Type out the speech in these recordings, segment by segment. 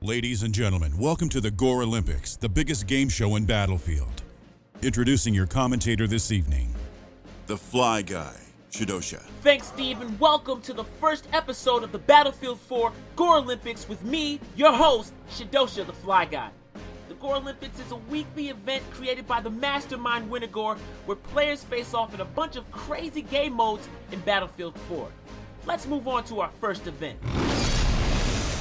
Ladies and gentlemen, welcome to the Gorelympics, the biggest game show in Battlefield. Introducing your commentator this evening, the Fly Guy, Shidosha. Thanks, Steve, and welcome to the first episode of the Battlefield 4 Gorelympics with me, your host, Shidosha, the Fly Guy. The Gorelympics is a weekly event created by the mastermind Wintergore, where players face off in a bunch of crazy game modes in Battlefield 4. Let's move on to our first event.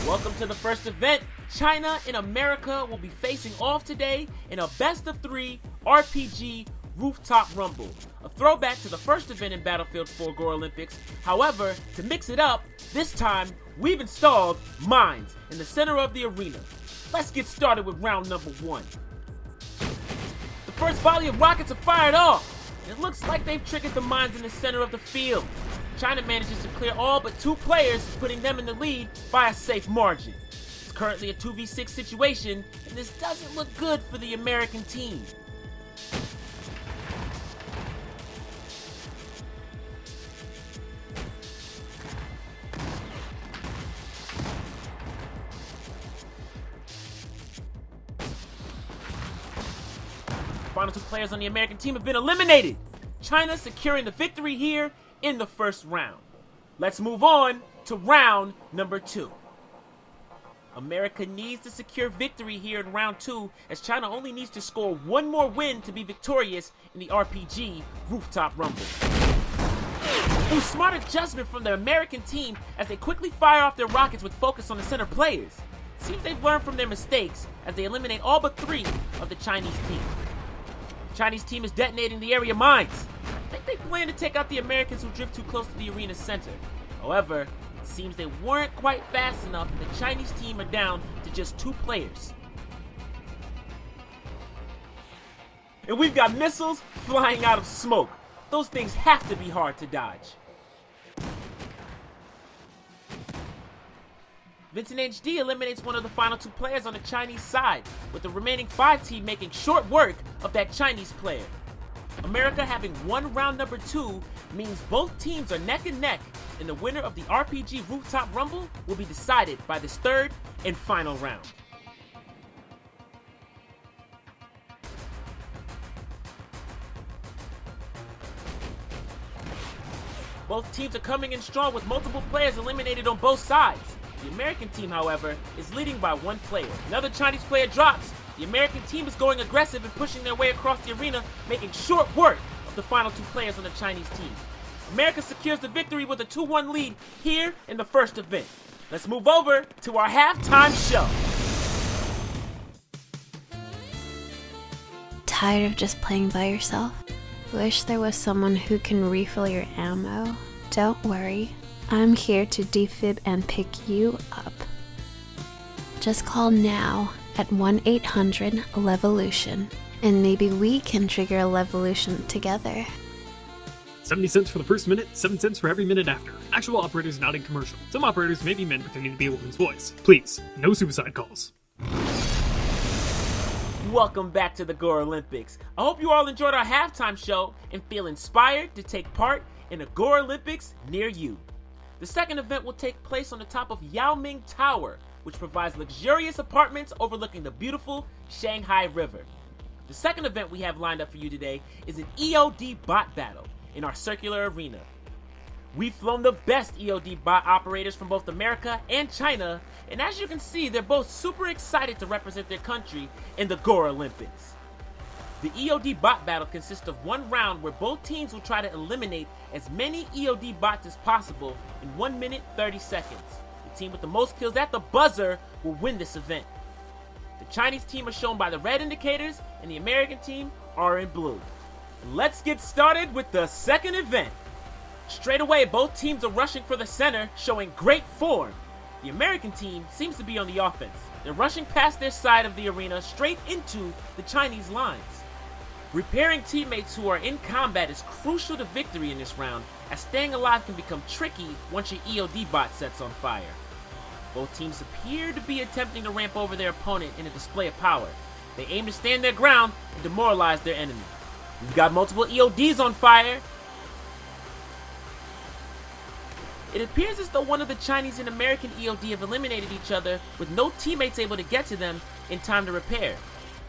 Welcome to the first event. China and America will be facing off today in a best-of-3 RPG Rooftop Rumble, a throwback to the first event in Battlefield 4 Gorelympics. However, to mix it up, this time we've installed mines in the center of the arena. Let's get started with round number 1. The first volley of rockets are fired off, and it looks like they've triggered the mines in the center of the field. China manages to clear all but 2 players, putting them in the lead by a safe margin. It's currently a 2v6 situation, and this doesn't look good for the American team. The final 2 players on the American team have been eliminated. China securing the victory here in the first round. Let's move on to round number 2. America needs to secure victory here in round 2, as China only needs to score 1 more win to be victorious in the RPG Rooftop Rumble. Through smart adjustment from the American team as they quickly fire off their rockets with focus on the center players. Seems they've learned from their mistakes as they eliminate all but 3 of the Chinese team. The Chinese team is detonating the area mines. I think they plan to take out the Americans who drift too close to the arena center. However, it seems they weren't quite fast enough and the Chinese team are down to just 2 players. And we've got missiles flying out of smoke. Those things have to be hard to dodge. Vincent HD eliminates one of the final 2 players on the Chinese side, with the remaining 5 team making short work of that Chinese player. America having won round number 2 means both teams are neck and neck, and the winner of the RPG Rooftop Rumble will be decided by this third and final round. Both teams are coming in strong with multiple players eliminated on both sides. The American team, however, is leading by 1 player. Another Chinese player drops. The American team is going aggressive and pushing their way across the arena, making short work of the final 2 players on the Chinese team. America secures the victory with a 2-1 lead here in the first event. Let's move over to our halftime show. Tired of just playing by yourself? Wish there was someone who can refill your ammo? Don't worry, I'm here to defib and pick you up. Just call now at 1-800-LEVOLUTION, and maybe we can trigger a Levolution together. 70 cents for the first minute, 7 cents for every minute after. Actual operators not in commercial. Some operators may be men pretending to be a woman's voice. Please, no suicide calls. Welcome back to the Gorelympics. I hope you all enjoyed our halftime show and feel inspired to take part in a Gorelympics near you. The second event will take place on the top of Yaoming Tower, which provides luxurious apartments overlooking the beautiful Shanghai River. The second event we have lined up for you today is an EOD Bot Battle in our circular arena. We've flown the best EOD bot operators from both America and China, and as you can see, they're both super excited to represent their country in the Gorelympics. The EOD Bot Battle consists of 1 round where both teams will try to eliminate as many EOD bots as possible in 1 minute 30 seconds. The team with the most kills at the buzzer will win this event. The Chinese team are shown by the red indicators, and the American team are in blue. Let's get started with the second event. Straight away, both teams are rushing for the center, showing great form. The American team seems to be on the offense. They're rushing past their side of the arena straight into the Chinese lines. Repairing teammates who are in combat is crucial to victory in this round, as staying alive can become tricky once your EOD bot sets on fire. Both teams appear to be attempting to ramp over their opponent in a display of power. They aim to stand their ground and demoralize their enemy. We've got multiple EODs on fire. It appears as though one of the Chinese and American EOD have eliminated each other with no teammates able to get to them in time to repair.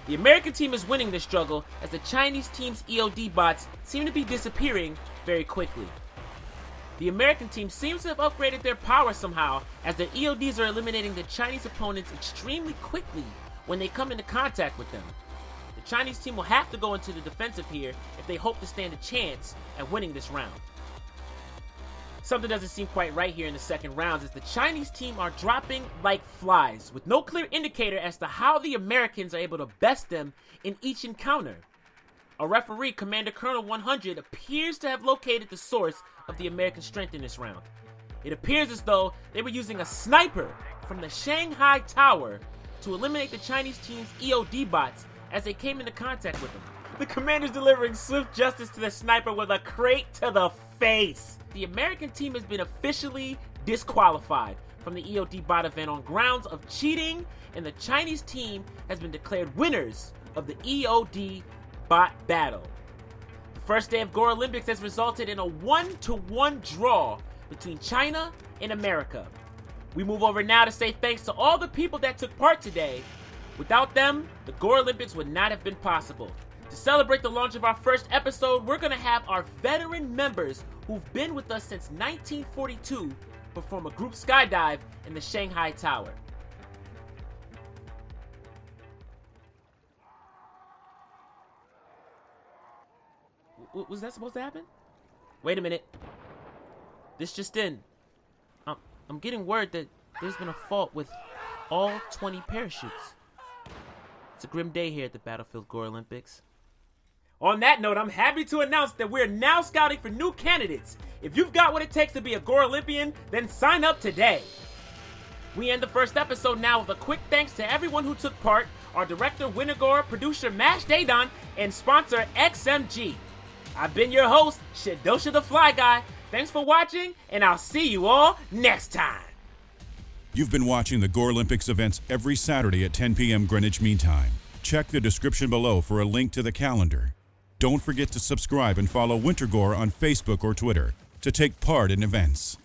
The American team is winning this struggle as the Chinese team's EOD bots seem to be disappearing very quickly. The American team seems to have upgraded their power somehow as their EODs are eliminating the Chinese opponents extremely quickly when they come into contact with them. The Chinese team will have to go into the defensive here if they hope to stand a chance at winning this round. Something doesn't seem quite right here in the second round as the Chinese team are dropping like flies with no clear indicator as to how the Americans are able to best them in each encounter. A referee, Commander Colonel 100, appears to have located the source of the American strength in this round. It appears as though they were using a sniper from the Shanghai Tower to eliminate the Chinese team's EOD bots as they came into contact with them. The commander's delivering swift justice to the sniper with a crate to the face. The American team has been officially disqualified from the EOD bot event on grounds of cheating, and the Chinese team has been declared winners of the EOD Bot Battle. The first day of Gorelympics has resulted in a 1-1 draw between China and America. We move over now to say thanks to all the people that took part today. Without them, the Gorelympics would not have been possible. To celebrate the launch of our first episode, we're going to have our veteran members who've been with us since 1942 perform a group skydive in the Shanghai Tower. Was that supposed to happen? Wait a minute. This just in. I'm getting word that there's been a fault with all 20 parachutes. It's a grim day here at the Battlefield Gorelympics. On that note, I'm happy to announce that we're now scouting for new candidates. If you've got what it takes to be a Gorelympian, then sign up today. We end the first episode now with a quick thanks to everyone who took part, our director Wintergore, producer Mash Daydon, and sponsor XMG. I've been your host, Shidosha the Fly Guy. Thanks for watching, and I'll see you all next time. You've been watching the Gorelympics events every Saturday at 10 p.m. Greenwich Mean Time. Check the description below for a link to the calendar. Don't forget to subscribe and follow Wintergore on Facebook or Twitter to take part in events.